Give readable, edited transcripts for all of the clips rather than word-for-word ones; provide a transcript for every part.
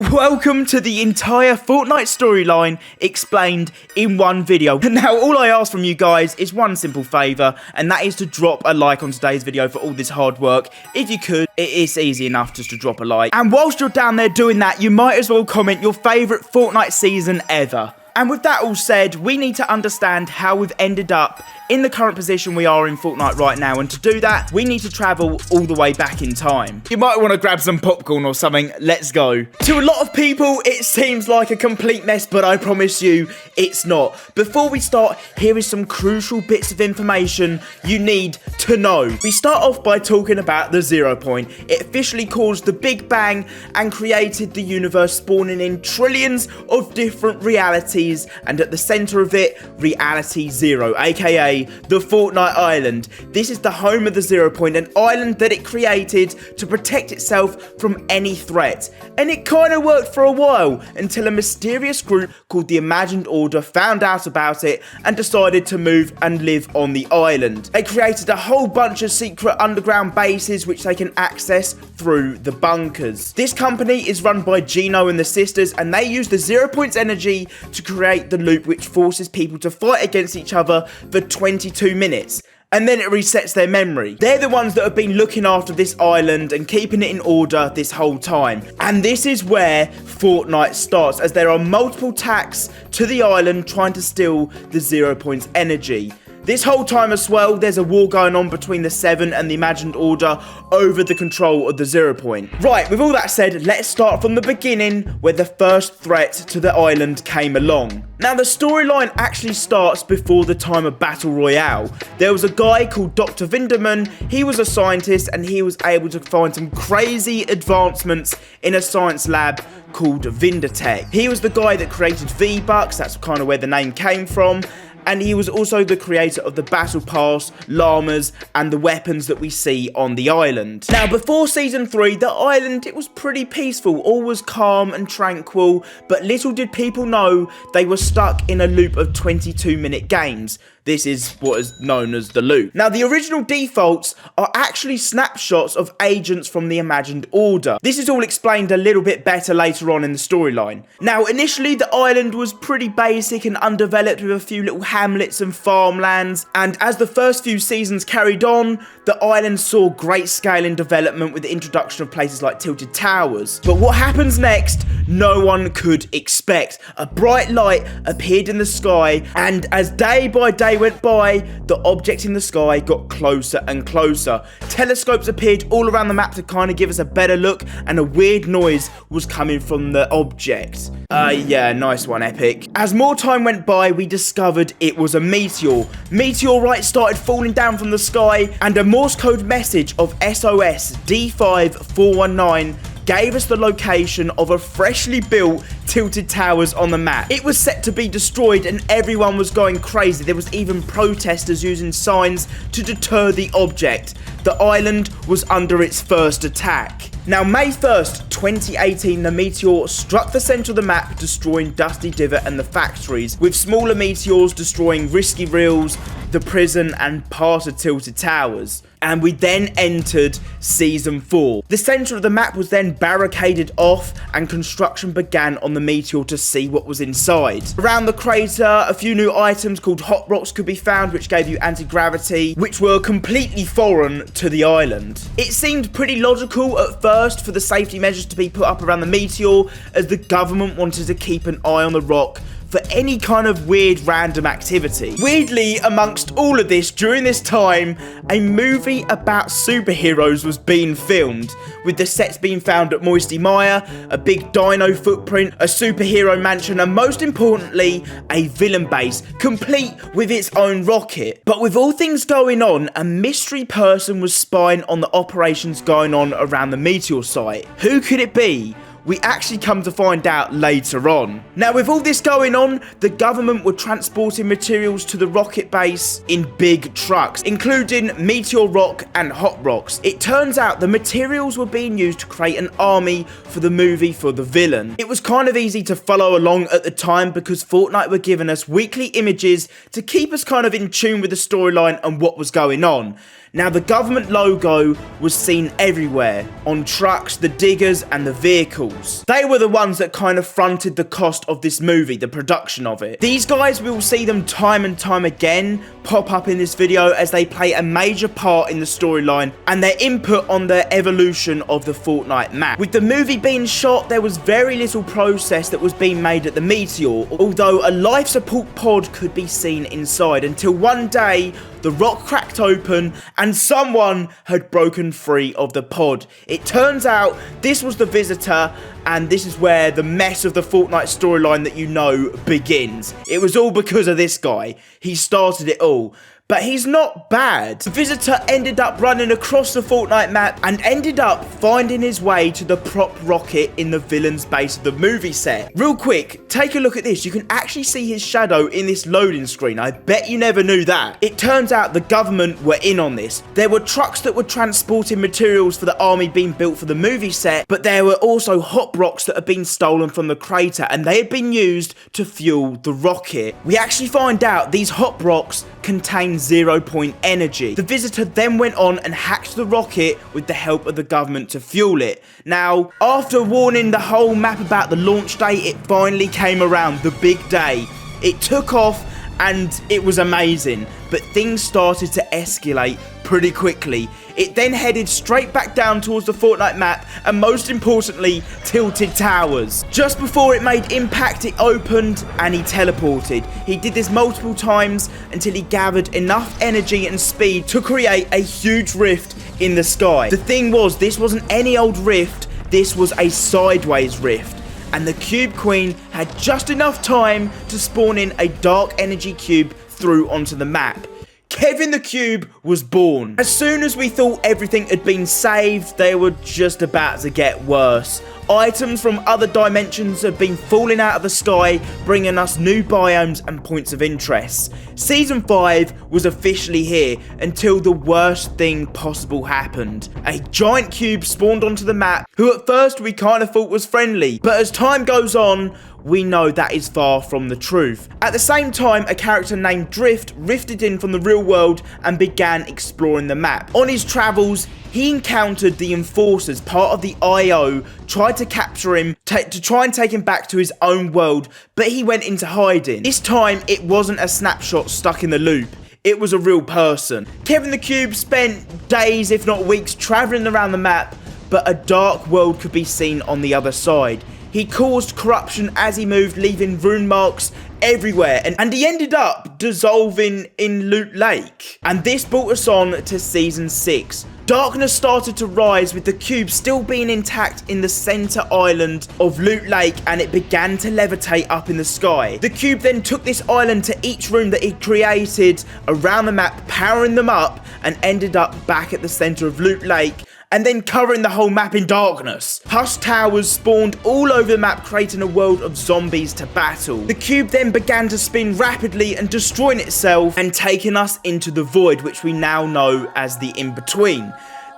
Welcome to the entire Fortnite storyline explained in one video. Now, all I ask from you guys is one simple favour, and that is to drop a like on today's video for all this hard work. If you could, it is easy enough just to drop a like. And whilst you're down there doing that, you might as well comment your favourite Fortnite season ever. And with that all said, we need to understand how we've ended up in the current position we are in Fortnite right now, and to do that, we need to travel all the way back in time. You might want to grab some popcorn or something. Let's go. To a lot of people, it seems like a complete mess, but I promise you, it's not. Before we start, here is some crucial bits of information you need to know. We start off by talking about the Zeropoint. It officially caused the Big Bang and created the universe, spawning in trillions of different realities, and at the center of it, reality zero, aka the Fortnite Island. This is the home of the Zeropoint, an island that it created to protect itself from any threat. And it kind of worked for a while, until a mysterious group called the Imagined Order found out about it and decided to move and live on the island. They created a whole bunch of secret underground bases which they can access through the bunkers. This company is run by Gino and the sisters, and they use the Zeropoint's energy to create the loop which forces people to fight against each other for 22 minutes. And then it resets their memory. They're the ones that have been looking after this island and keeping it in order this whole time. And this is where Fortnite starts, as there are multiple attacks to the island trying to steal the Zeropoint's energy. This whole time as well, there's a war going on between the Seven and the Imagined Order over the control of the Zeropoint. Right, with all that said, let's start from the beginning, where the first threat to the island came along. Now, the storyline actually starts before the time of Battle Royale. There was a guy called Dr. Vinderman. He was a scientist, and he was able to find some crazy advancements in a science lab called Vindertech. He was the guy that created V-Bucks, that's kind of where the name came from. And he was also the creator of the Battle Pass, llamas, and the weapons that we see on the island. Now, before Season 3, the island, it was pretty peaceful. All was calm and tranquil, but little did people know they were stuck in a loop of 22-minute games. This is what is known as the loop. Now, the original defaults are actually snapshots of agents from the Imagined Order. This is all explained a little bit better later on in the storyline. Now, initially, the island was pretty basic and undeveloped, with a few little hamlets and farmlands. And as the first few seasons carried on, the island saw great scale in development with the introduction of places like Tilted Towers. But what happens next, no one could expect. A bright light appeared in the sky, and as day by day went by, the object in the sky got closer and closer. Telescopes appeared all around the map to kind of give us a better look, and a weird noise was coming from the object. Yeah, nice one, Epic. As more time went by, we discovered it was a meteor. Meteorites started falling down from the sky, and a Morse code message of SOS D5419 gave us the location of a freshly built Tilted Towers on the map. It was set to be destroyed, and everyone was going crazy. There was even protesters using signs to deter the object. The island was under its first attack. Now, May 1st, 2018, the meteor struck the centre of the map, destroying Dusty Divot and the factories, with smaller meteors destroying Risky Reels, the prison, and part of Tilted Towers. And we then entered Season 4. The centre of the map was then barricaded off, and construction began on the meteor to see what was inside. Around the crater, a few new items called hot rocks could be found, which gave you anti-gravity, which were completely foreign to the island. It seemed pretty logical at first for the safety measures to be put up around the meteor, as the government wanted to keep an eye on the rock for any kind of weird random activity. Weirdly, amongst all of this, during this time, a movie about superheroes was being filmed, with the sets being found at Moisty Mire, a big dino footprint, a superhero mansion, and most importantly, a villain base, complete with its own rocket. But with all things going on, a mystery person was spying on the operations going on around the meteor site. Who could it be? We actually come to find out later on. Now, with all this going on, the government were transporting materials to the rocket base in big trucks, including meteor rock and hot rocks. It turns out the materials were being used to create an army for the movie for the villain. It was kind of easy to follow along at the time, because Fortnite were giving us weekly images to keep us kind of in tune with the storyline and what was going on. Now, the government logo was seen everywhere, on trucks, the diggers, and the vehicles. They were the ones that kind of fronted the cost of this movie, the production of it. These guys, we will see them time and time again pop up in this video as they play a major part in the storyline and their input on the evolution of the Fortnite map. With the movie being shot, there was very little process that was being made at the Meteor, although a life support pod could be seen inside, until one day the rock cracked open and someone had broken free of the pod. It turns out this was the visitor, and this is where the mess of the Fortnite storyline that you know begins. It was all because of this guy. He started it all. But he's not bad. The visitor ended up running across the Fortnite map and ended up finding his way to the prop rocket in the villain's base of the movie set. Real quick, take a look at this. You can actually see his shadow in this loading screen. I bet you never knew that. It turns out the government were in on this. There were trucks that were transporting materials for the army being built for the movie set, but there were also hot rocks that had been stolen from the crater, and they had been used to fuel the rocket. We actually find out these hot rocks contain Zeropoint energy. The visitor then went on and hacked the rocket with the help of the government to fuel it. Now, after warning the whole map about the launch date, it finally came around, the big day. It took off and it was amazing, but things started to escalate pretty quickly. It then headed straight back down towards the Fortnite map and, most importantly, Tilted Towers. Just before it made impact, it opened and he teleported. He did this multiple times until he gathered enough energy and speed to create a huge rift in the sky. The thing was, this wasn't any old rift, this was a sideways rift. And the Cube Queen had just enough time to spawn in a dark energy cube through onto the map. Kevin the Cube was born. As soon as we thought everything had been saved, they were just about to get worse. Items from other dimensions have been falling out of the sky, bringing us new biomes and points of interest. Season 5 was officially here until the worst thing possible happened. A giant cube spawned onto the map, who at first we kind of thought was friendly, but as time goes on, we know that is far from the truth. At the same time, a character named Drift rifted in from the real world and began exploring the map. On his travels, he encountered the Enforcers, part of the IO, tried to capture him to try and take him back to his own world, but he went into hiding. This time, it wasn't a snapshot stuck in the loop. It was a real person. Kevin the Cube spent days, if not weeks, traveling around the map, but a dark world could be seen on the other side. He caused corruption as he moved, leaving rune marks everywhere, and he ended up dissolving in Loot Lake. And this brought us on to Season 6. Darkness started to rise, with the cube still being intact in the center island of Loot Lake, and it began to levitate up in the sky. The cube then took this island to each room that it created around the map, powering them up, and ended up back at the center of Loot Lake, and then covering the whole map in darkness. Hush towers spawned all over the map, creating a world of zombies to battle. The cube then began to spin rapidly and destroying itself and taking us into the void, which we now know as the in-between.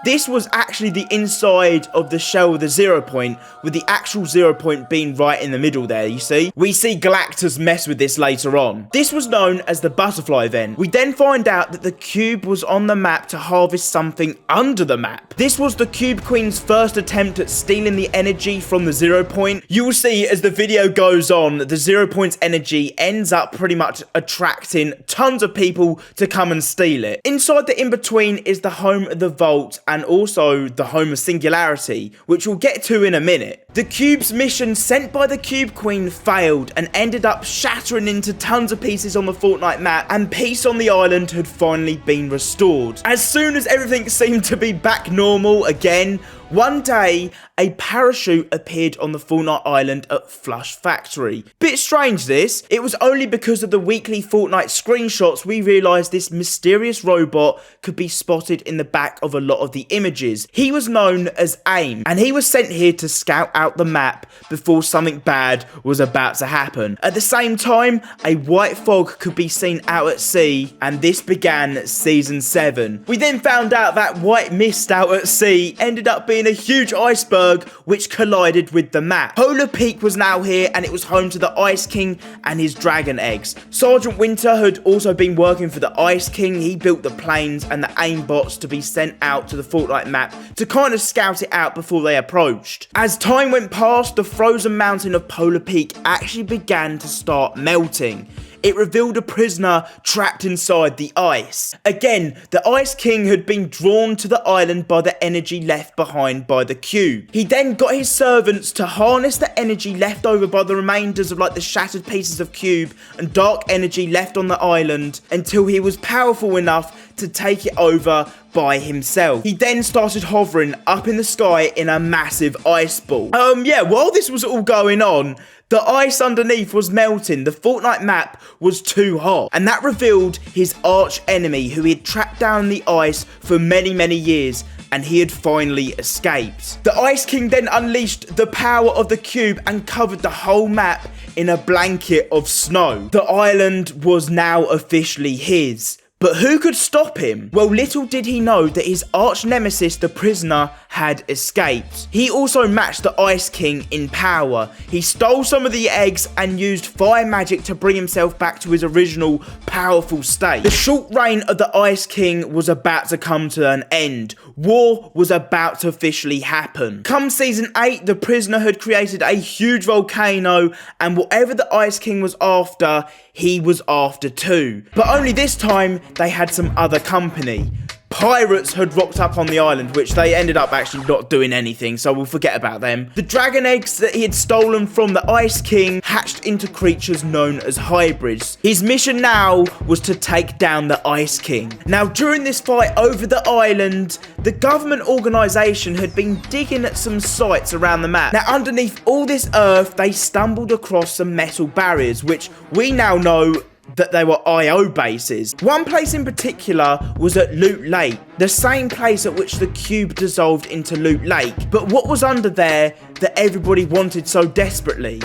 This was actually the inside of the shell of the Zeropoint, with the actual Zeropoint being right in the middle there, you see? We see Galactus mess with this later on. This was known as the butterfly event. We then find out that the cube was on the map to harvest something under the map. This was the Cube Queen's first attempt at stealing the energy from the Zeropoint. You will see as the video goes on, the Zeropoint's energy ends up pretty much attracting tons of people to come and steal it. Inside the in-between is the home of the vault, and also the home of Singularity, which we'll get to in a minute. The cube's mission sent by the Cube Queen failed and ended up shattering into tons of pieces on the Fortnite map, and peace on the island had finally been restored. As soon as everything seemed to be back normal again, one day, a parachute appeared on the Fortnite island at Flush Factory. Bit strange this. It was only because of the weekly Fortnite screenshots we realised this mysterious robot could be spotted in the back of a lot of the images. He was known as AIM, and he was sent here to scout out the map before something bad was about to happen. At the same time, a white fog could be seen out at sea, and this began Season 7. We then found out that white mist out at sea ended up being being a huge iceberg which collided with the map. Polar Peak was now here, and it was home to the Ice King and his dragon eggs. Sergeant Winter had also been working for the Ice King. He built the planes and the aimbots to be sent out to the Fortnite map to kind of scout it out before they approached. As time went past, the frozen mountain of Polar Peak actually began to start melting. It revealed a prisoner trapped inside the ice. Again, the Ice King had been drawn to the island by the energy left behind by the cube. He then got his servants to harness the energy left over by the remainders of like the shattered pieces of cube and dark energy left on the island until he was powerful enough to take it over by himself. He then started hovering up in the sky in a massive ice ball. Yeah, while this was all going on, the ice underneath was melting. The Fortnite map was too hot. And that revealed his arch enemy, who he had trapped down in the ice for many, many years, and he had finally escaped. The Ice King then unleashed the power of the cube and covered the whole map in a blanket of snow. The island was now officially his. But who could stop him? Well, little did he know that his arch nemesis, the prisoner, had escaped. He also matched the Ice King in power. He stole some of the eggs and used fire magic to bring himself back to his original powerful state. The short reign of the Ice King was about to come to an end. War was about to officially happen. Come season 8, the prisoner had created a huge volcano, and whatever the Ice King was after, he was after too. But only this time, they had some other company. Pirates had rocked up on the island, which they ended up actually not doing anything, so we'll forget about them. The dragon eggs that he had stolen from the Ice King hatched into creatures known as hybrids. His mission now was to take down the Ice King. Now, during this fight over the island, the government organisation had been digging at some sites around the map. Now, underneath all this earth, they stumbled across some metal barriers, which we now know that they were IO bases. One place in particular was at Loot Lake, the same place at which the cube dissolved into Loot Lake. But what was under there that everybody wanted so desperately?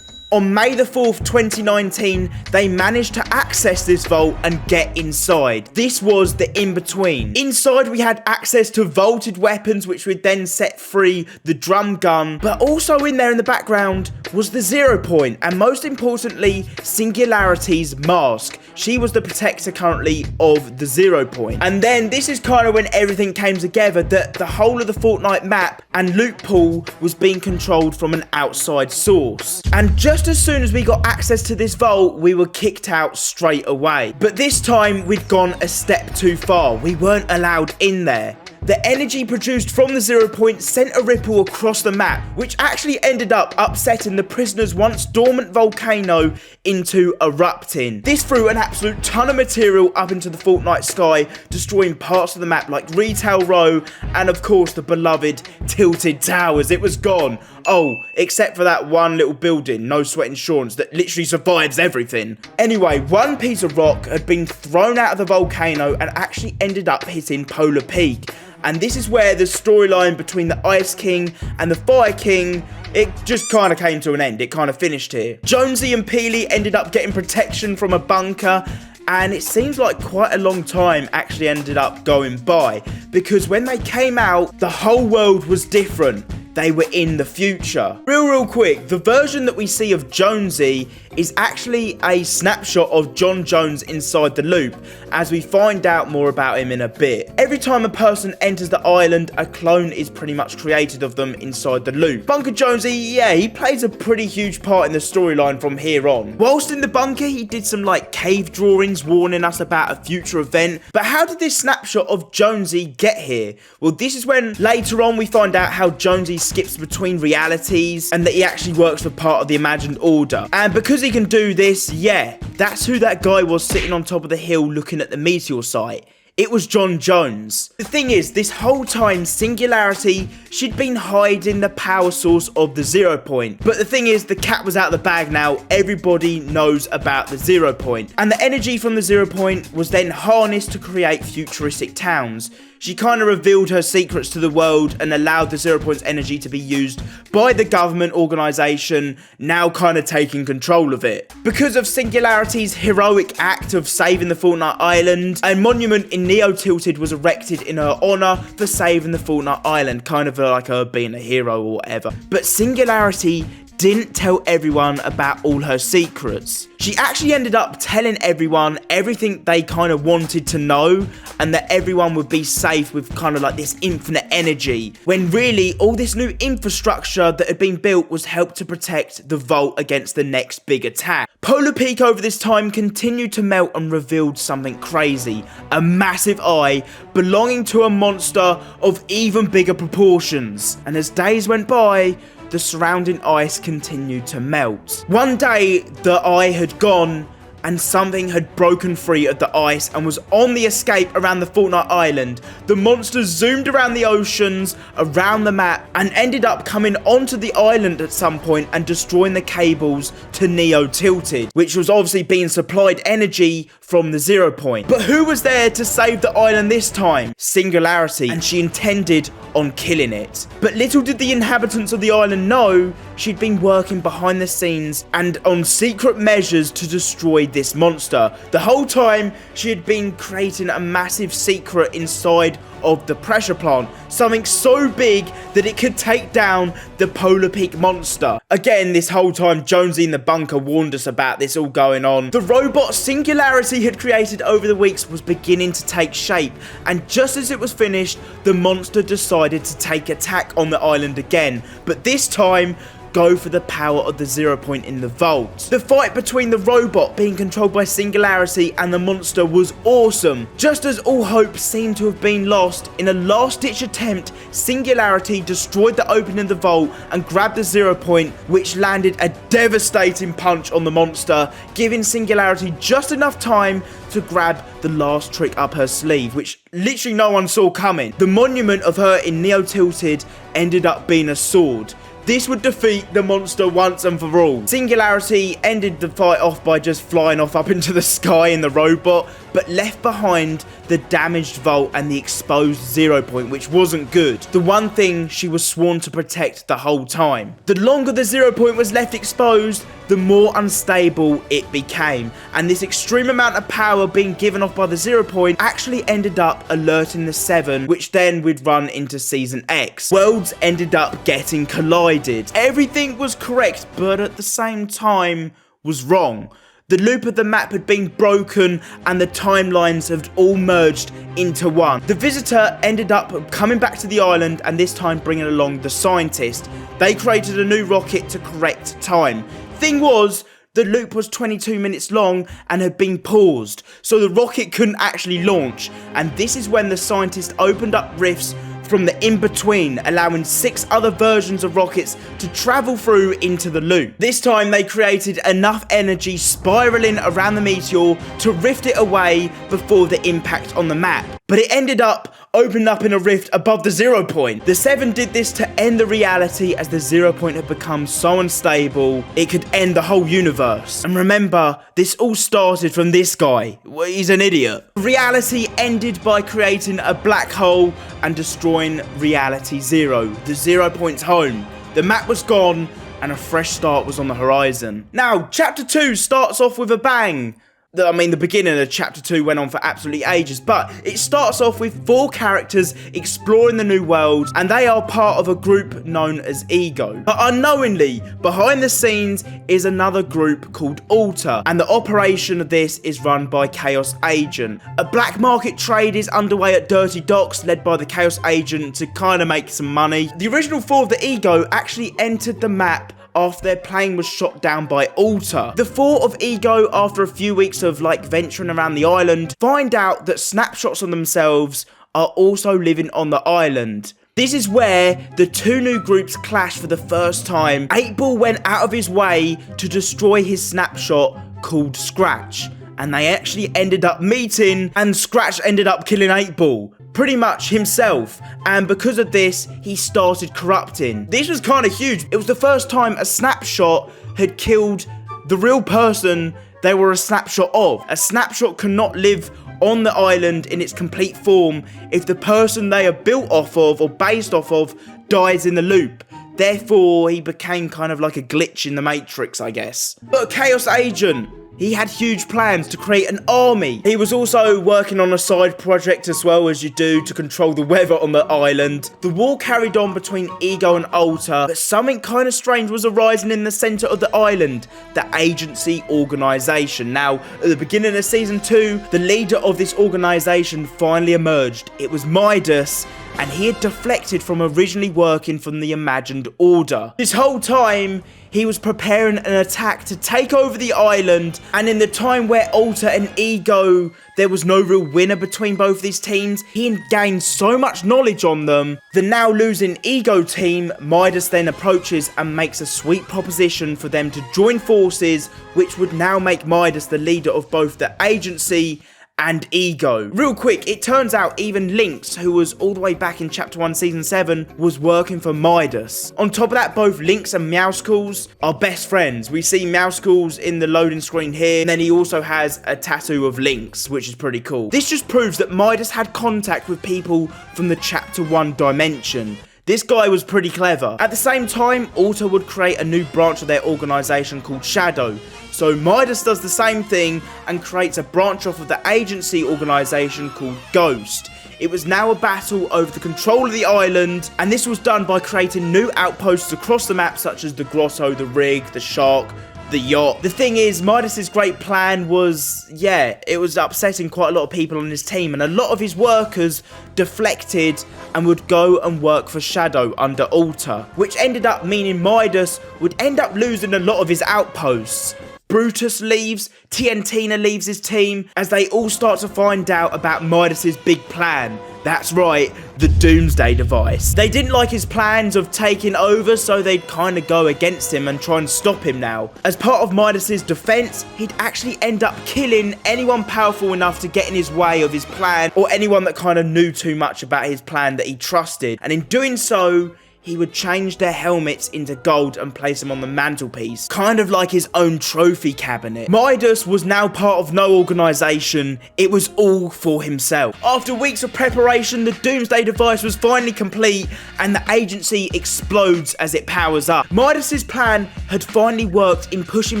On May the 4th, 2019, they managed to access this vault and get inside. This was the in-between. Inside, we had access to vaulted weapons, which would then set free the drum gun. But also in there in the background was the Zeropoint, and most importantly, Singularity's mask. She was the protector currently of the Zeropoint. And then this is kind of when everything came together, that the whole of the Fortnite map and loot pool was being controlled from an outside source. And just as soon as we got access to this vault, we were kicked out straight away. But this time, we'd gone a step too far. We weren't allowed in there. The energy produced from the Zeropoint sent a ripple across the map, which actually ended up upsetting the prisoner's once dormant volcano into erupting. This threw an absolute ton of material up into the Fortnite sky, destroying parts of the map like Retail Row and of course the beloved Tilted Towers. It was gone. Oh, except for that one little building, No Sweat Insurance, that literally survives everything. Anyway, one piece of rock had been thrown out of the volcano and actually ended up hitting Polar Peak. And this is where the storyline between the Ice King and the Fire King, it just kind of came to an end. It kind of finished here. Jonesy and Peely ended up getting protection from a bunker, and it seems like quite a long time actually ended up going by, because when they came out, the whole world was different. They were in the future. Real quick, the version that we see of Jonesy is actually a snapshot of John Jones inside the loop, as we find out more about him in a bit. Every time a person enters the island, a clone is pretty much created of them inside the loop. Bunker Jonesy, yeah, he plays a pretty huge part in the storyline from here on. Whilst in the bunker, he did some like cave drawings warning us about a future event. But how did this snapshot of Jonesy get here? Well, this is when later on we find out how Jonesy skips between realities and that he actually works for part of the imagined order. And because he can do this, yeah, that's who that guy was sitting on top of the hill looking at the meteor site. It was John Jones. The thing is, this whole time, Singularity, she'd been hiding the power source of the Zeropoint. But the thing is, the cat was out of the bag now. Everybody knows about the Zeropoint. And the energy from the Zeropoint was then harnessed to create futuristic towns. she kind of revealed her secrets to the world and allowed the Zeropoint's energy to be used by the government organisation, now kind of taking control of it. Because of Singularity's heroic act of saving the Fortnite Island, a monument in Neo Tilted was erected in her honour for saving the Fortnite Island, kind of like her being a hero or whatever. But Singularity didn't tell everyone about all her secrets. She actually ended up telling everyone everything they kind of wanted to know, and that everyone would be safe with kind of like this infinite energy, when really all this new infrastructure that had been built was helped to protect the vault against the next big attack. Polar Peak over this time continued to melt and revealed something crazy, a massive eye belonging to a monster of even bigger proportions. And as days went by, the surrounding ice continued to melt. One day, the eye had gone and something had broken free of the ice and was on the escape around the Fortnite Island. The monster zoomed around the oceans, around the map, and ended up coming onto the island at some point and destroying the cables to Neo Tilted, which was obviously being supplied energy from the Zeropoint. But who was there to save the island this time? Singularity, and she intended on killing it. But little did the inhabitants of the island know she'd been working behind the scenes and on secret measures to destroy this monster. The whole time, she had been creating a massive secret inside of the pressure plant, something so big that it could take down the Polar Peak monster. Again, this whole time, Jonesy in the bunker warned us about this all going on. The robot Singularity had created over the weeks was beginning to take shape, and just as it was finished, the monster decided to take attack on the island again, but this time go for the power of the Zeropoint in the vault. The fight between the robot being controlled by Singularity and the monster was awesome. Just as all hope seemed to have been lost, in a last-ditch attempt, Singularity destroyed the opening of the vault and grabbed the Zeropoint, which landed a devastating punch on the monster, giving Singularity just enough time to grab the last trick up her sleeve, which literally no one saw coming. The monument of her in Neo Tilted ended up being a sword. This would defeat the monster once and for all. Singularity ended the fight off by just flying off up into the sky in the robot, but left behind the damaged vault and the exposed Zeropoint, which wasn't good. The one thing she was sworn to protect the whole time. The longer the Zeropoint was left exposed, the more unstable it became, and this extreme amount of power being given off by the Zeropoint actually ended up alerting the Seven, which then would run into Season X. Worlds ended up getting collided. Everything was correct, but at the same time was wrong. The loop of the map had been broken and the timelines had all merged into one. The visitor ended up coming back to the island and this time bringing along the scientist. They created a new rocket to correct time. Thing was, the loop was 22 minutes long and had been paused, so the rocket couldn't actually launch. And this is when the scientist opened up rifts from the in-between, allowing 6 other versions of rockets to travel through into the loop. This time they created enough energy spiraling around the meteor to rift it away before the impact on the map. But it ended up opening up in a rift above the Zeropoint. The Seven did this to end the reality, as the Zeropoint had become so unstable it could end the whole universe. And remember, this all started from this guy. He's an idiot. Reality ended by creating a black hole and destroying Reality Zero, the Zeropoint's home. The map was gone and a fresh start was on the horizon. Now, Chapter 2 starts off with a bang. I mean, the beginning of Chapter 2 went on for absolutely ages, but it starts off with 4 characters exploring the new world, and they are part of a group known as Ego. But unknowingly, behind the scenes is another group called Alter, and the operation of this is run by Chaos Agent. A black market trade is underway at Dirty Docks, led by the Chaos Agent to kind of make some money. The original 4 of the Ego actually entered the map after their plane was shot down by Alter. The 4 of Ego, after a few weeks of venturing around the island, find out that snapshots of themselves are also living on the island. This is where the 2 new groups clash for the first time. 8ball went out of his way to destroy his snapshot called Scratch, and they actually ended up meeting, and Scratch ended up killing 8ball. Pretty much himself, and because of this, he started corrupting. This was kind of huge. It was the first time a snapshot had killed the real person they were a snapshot of. A snapshot cannot live on the island in its complete form if the person they are built off of or based off of dies in the loop. Therefore, he became kind of like a glitch in the Matrix, I guess. But Chaos Agent, he had huge plans to create an army. He was also working on a side project as well, as you do, to control the weather on the island. The war carried on between Ego and Alter, but something kind of strange was arising in the center of the island, the Agency Organization. Now, at the beginning of Season 2, the leader of this organization finally emerged. It was Midas, and he had deflected from originally working from the Imagined Order. This whole time, he was preparing an attack to take over the island, and in the time where Alter and Ego, there was no real winner between both these teams, he had gained so much knowledge on them. The now losing Ego team, Midas then approaches and makes a sweet proposition for them to join forces, which would now make Midas the leader of both the Agency and Ego. Real quick, it turns out even Lynx, who was all the way back in Chapter 1, Season 7, was working for Midas. On top of that, both Lynx and Meowscles are best friends. We see Meowscles in the loading screen here, and then he also has a tattoo of Lynx, which is pretty cool. This just proves that Midas had contact with people from the Chapter 1 dimension. This guy was pretty clever. At the same time, Alter would create a new branch of their organization called Shadow. So Midas does the same thing and creates a branch off of the Agency organization called Ghost. It was now a battle over the control of the island, and this was done by creating new outposts across the map, such as the Grotto, the Rig, the Shark, the Yacht. The thing is, Midas's great plan was, it was upsetting quite a lot of people on his team, and a lot of his workers deflected and would go and work for Shadow under Alter, which ended up meaning Midas would end up losing a lot of his outposts. Brutus leaves, Tiantina leaves his team, as they all start to find out about Midas's big plan. That's right, the Doomsday device. They didn't like his plans of taking over, so they'd kind of go against him and try and stop him now. As part of Midas's defense, he'd actually end up killing anyone powerful enough to get in his way of his plan, or anyone that kind of knew too much about his plan that he trusted. And in doing so, he would change their helmets into gold and place them on the mantelpiece, kind of like his own trophy cabinet. Midas was now part of no organisation, it was all for himself. After weeks of preparation, the Doomsday device was finally complete, and the Agency explodes as it powers up. Midas's plan had finally worked in pushing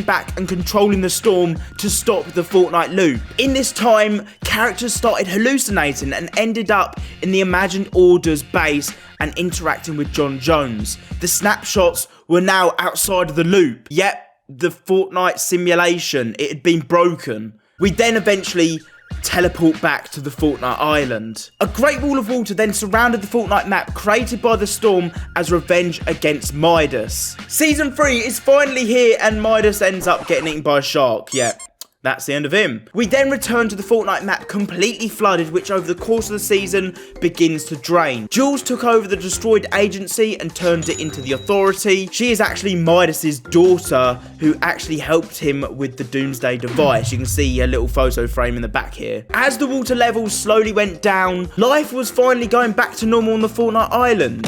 back and controlling the storm to stop the Fortnite loop. In this time, characters started hallucinating and ended up in the Imagined Order's base and interacting with John Jones. The snapshots were now outside of the loop. Yep, the Fortnite simulation, it had been broken. We then eventually teleport back to the Fortnite island. A great wall of water then surrounded the Fortnite map created by the storm as revenge against Midas. Season 3 is finally here, and Midas ends up getting eaten by a shark. Yep. That's the end of him. We then return to the Fortnite map completely flooded, which over the course of the season begins to drain. Jules took over the destroyed Agency and turned it into the Authority. She is actually Midas's daughter, who actually helped him with the Doomsday device. You can see a little photo frame in the back here. As the water levels slowly went down, life was finally going back to normal on the Fortnite island.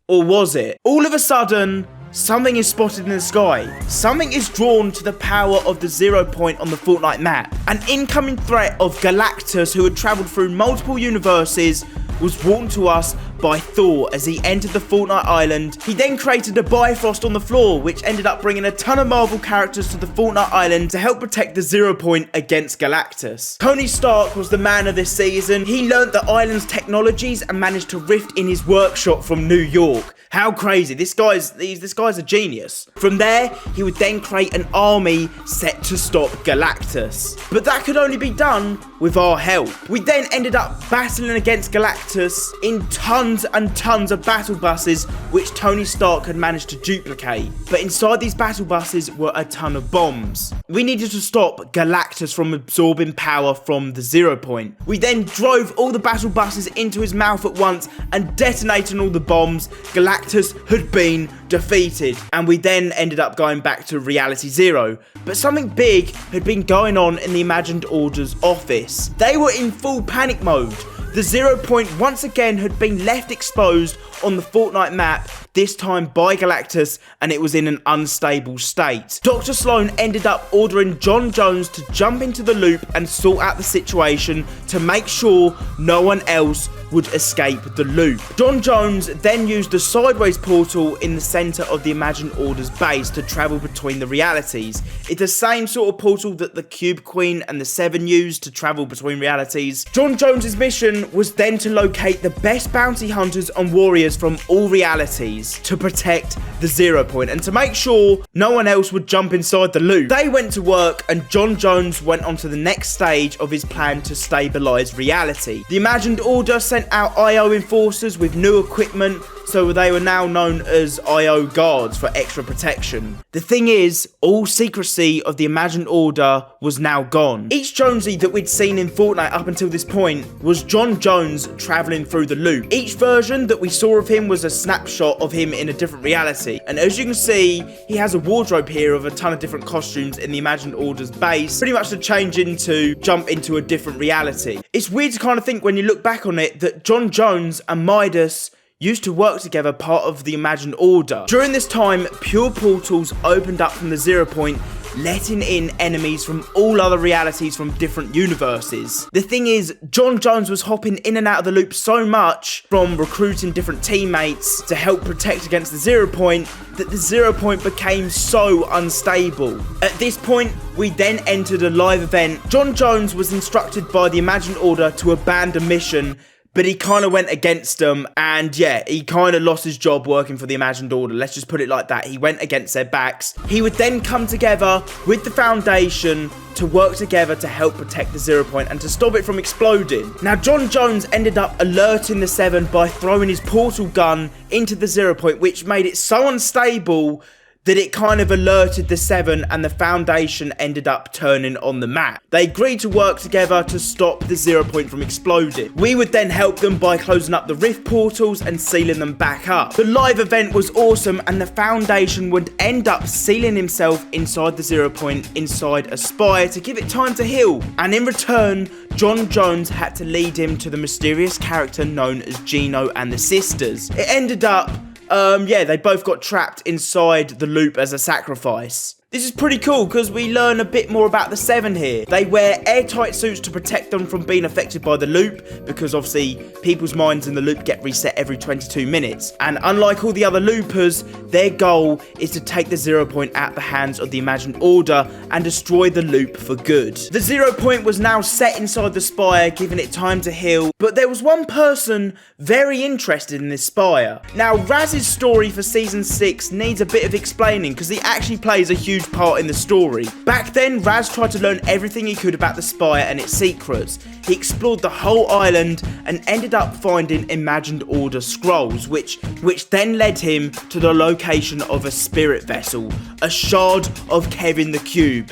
Or was it? All of a sudden, something is spotted in the sky. Something is drawn to the power of the Zeropoint on the Fortnite map. An incoming threat of Galactus, who had travelled through multiple universes, was warned to us by Thor as he entered the Fortnite island. He then created a Bifrost on the floor, which ended up bringing a ton of Marvel characters to the Fortnite island to help protect the Zeropoint against Galactus. Tony Stark was the man of this season. He learnt the island's technologies and managed to rift in his workshop from New York. How crazy, this guy's a genius. From there, he would then create an army set to stop Galactus. But that could only be done with our help. We then ended up battling against Galactus in tons and tons of battle buses, which Tony Stark had managed to duplicate. But inside these battle buses were a ton of bombs. We needed to stop Galactus from absorbing power from the Zeropoint. We then drove all the battle buses into his mouth at once and detonating all the bombs. Galactus had been defeated, and we then ended up going back to Reality Zero. But something big had been going on in the Imagined Order's office. They were in full panic mode. The Zeropoint once again had been left exposed on the Fortnite map, this time by Galactus, and it was in an unstable state. Dr. Sloan ended up ordering John Jones to jump into the loop and sort out the situation to make sure no one else would escape the loop. John Jones then used the sideways portal in the center of the Imagined Order's base to travel between the realities. It's the same sort of portal that the Cube Queen and the Seven used to travel between realities. John Jones's mission was then to locate the best bounty hunters and warriors from all realities to protect the Zeropoint and to make sure no one else would jump inside the loop. They went to work, and John Jones went on to the next stage of his plan to stabilize reality. The Imagined Order sent out IO enforcers with new equipment, so they were now known as IO guards for extra protection. The thing is, all secrecy of the Imagined Order was now gone. Each Jonesy that we'd seen in Fortnite up until this point was John Jones travelling through the loop. Each version that we saw of him was a snapshot of him in a different reality. And as you can see, he has a wardrobe here of a ton of different costumes in the Imagined Order's base, pretty much to jump into a different reality. It's weird to kind of think when you look back on it that John Jones and Midas used to work together, part of the Imagined Order. During this time, pure portals opened up from the Zeropoint, letting in enemies from all other realities from different universes. The thing is, John Jones was hopping in and out of the loop so much from recruiting different teammates to help protect against the Zeropoint that the Zeropoint became so unstable. At this point, we then entered a live event. John Jones was instructed by the Imagined Order to abandon mission, but he kind of went against them, and yeah, he kind of lost his job working for the Imagined Order. Let's just put it like that. He went against their backs. He would then come together with the Foundation to work together to help protect the Zeropoint and to stop it from exploding. Now, John Jones ended up alerting the Seven by throwing his portal gun into the Zeropoint, which made it so unstable that it kind of alerted the Seven, and the Foundation ended up turning on the map. They agreed to work together to stop the Zeropoint from exploding. We would then help them by closing up the rift portals and sealing them back up. The live event was awesome, and the Foundation would end up sealing himself inside the Zeropoint, inside a spire, to give it time to heal. And in return, John Jones had to lead him to the mysterious character known as Gino and the Sisters. It ended up they both got trapped inside the loop as a sacrifice. This is pretty cool because we learn a bit more about the Seven here. They wear airtight suits to protect them from being affected by the loop, because obviously people's minds in the loop get reset every 22 minutes. And unlike all the other loopers, their goal is to take the Zeropoint out the hands of the Imagined Order and destroy the loop for good. The Zeropoint was now set inside the spire, giving it time to heal, but there was one person very interested in this spire. Now, Raz's story for Season 6 needs a bit of explaining because he actually plays a huge part in the story. Back then, Raz tried to learn everything he could about the spire and its secrets. He explored the whole island and ended up finding Imagined Order scrolls, which then led him to the location of a spirit vessel, a shard of Kevin the Cube.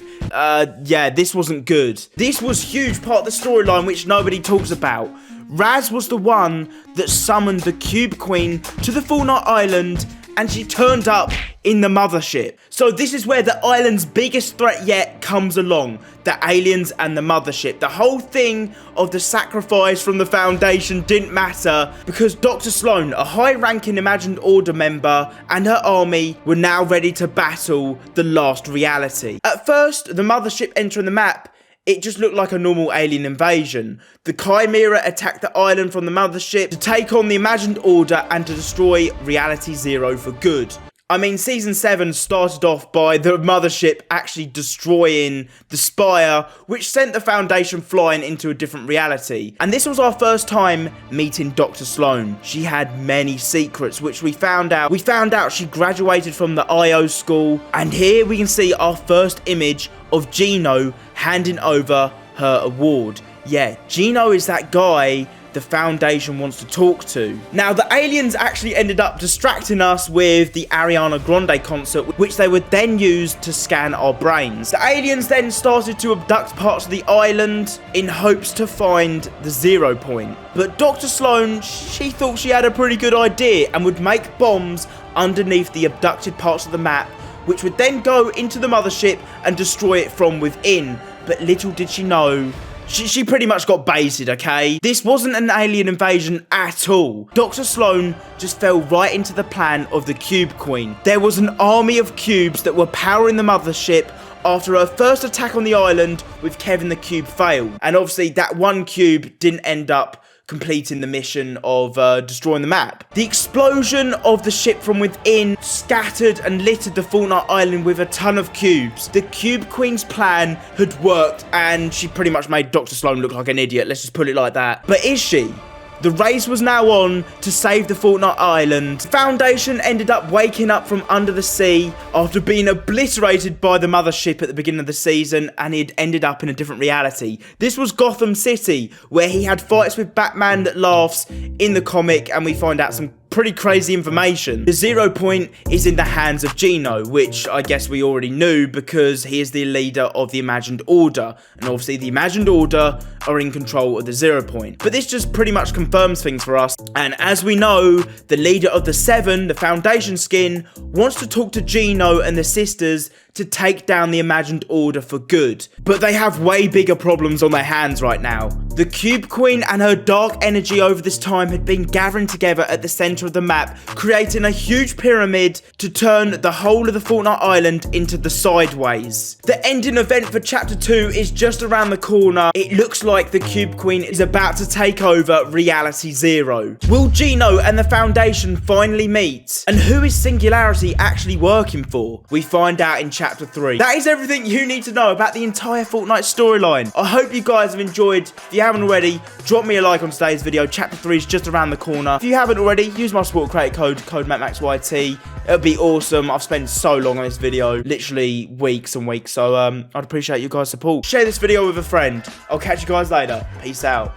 This wasn't good. This was a huge part of the storyline which nobody talks about. Raz was the one that summoned the Cube Queen to the Fortnite Island, and she turned up in the mothership. So this is where the island's biggest threat yet comes along. The aliens and the mothership. The whole thing of the sacrifice from the Foundation didn't matter because Dr. Sloan, a high-ranking Imagined Order member, and her army were now ready to battle the last reality. At first, the mothership entering the map, it just looked like a normal alien invasion. The Chimera attacked the island from the mothership to take on the Imagined Order and to destroy Reality Zero for good. I mean, Season 7 started off by the mothership actually destroying the spire, which sent the Foundation flying into a different reality. And this was our first time meeting Dr. Sloan. She had many secrets, which we found out. We found out she graduated from the IO school. And here we can see our first image of Gino handing over her award. Yeah, Gino is that guy the Foundation wants to talk to. Now, the aliens actually ended up distracting us with the Ariana Grande concert, which they would then use to scan our brains. The aliens then started to abduct parts of the island in hopes to find the Zeropoint. But Dr. Sloan, she thought she had a pretty good idea and would make bombs underneath the abducted parts of the map, which would then go into the mothership and destroy it from within. But little did she know She pretty much got baited, okay? This wasn't an alien invasion at all. Dr. Sloan just fell right into the plan of the Cube Queen. There was an army of cubes that were powering the mothership after her first attack on the island with Kevin the Cube failed. And obviously that one cube didn't end up completing the mission of destroying the map. The explosion of the ship from within scattered and littered the Fortnite island with a ton of cubes. The Cube Queen's plan had worked and she pretty much made Dr. Sloan look like an idiot. Let's just put it like that. But is she? The race was now on to save the Fortnite island. Foundation ended up waking up from under the sea after being obliterated by the mothership at the beginning of the season, and he'd ended up in a different reality. This was Gotham City, where he had fights with Batman that laughs in the comic, and we find out some pretty crazy information. The Zeropoint is in the hands of Gino, which I guess we already knew because he is the leader of the Imagined Order, and obviously the Imagined Order are in control of the Zeropoint. But this just pretty much confirms things for us, and as we know, the leader of the Seven, the Foundation skin, wants to talk to Gino and the sisters to take down the Imagined Order for good. But they have way bigger problems on their hands right now. The Cube Queen and her dark energy over this time had been gathering together at the center of the map, creating a huge pyramid to turn the whole of the Fortnite island into the sideways. The ending event for Chapter 2 is just around the corner. It looks like the Cube Queen is about to take over Reality Zero. Will Gino and the Foundation finally meet? And who is Singularity actually working for? We find out in Chapter 3. That is everything you need to know about the entire Fortnite storyline. I hope you guys have enjoyed. If you haven't already, drop me a like on today's video. Chapter 3 is just around the corner. If you haven't already, use my support creator code macmacsyt. It'll be awesome. I've spent so long on this video, literally weeks and weeks, so I'd appreciate you guys' support. Share this video with a friend. I'll catch you guys later. Peace out.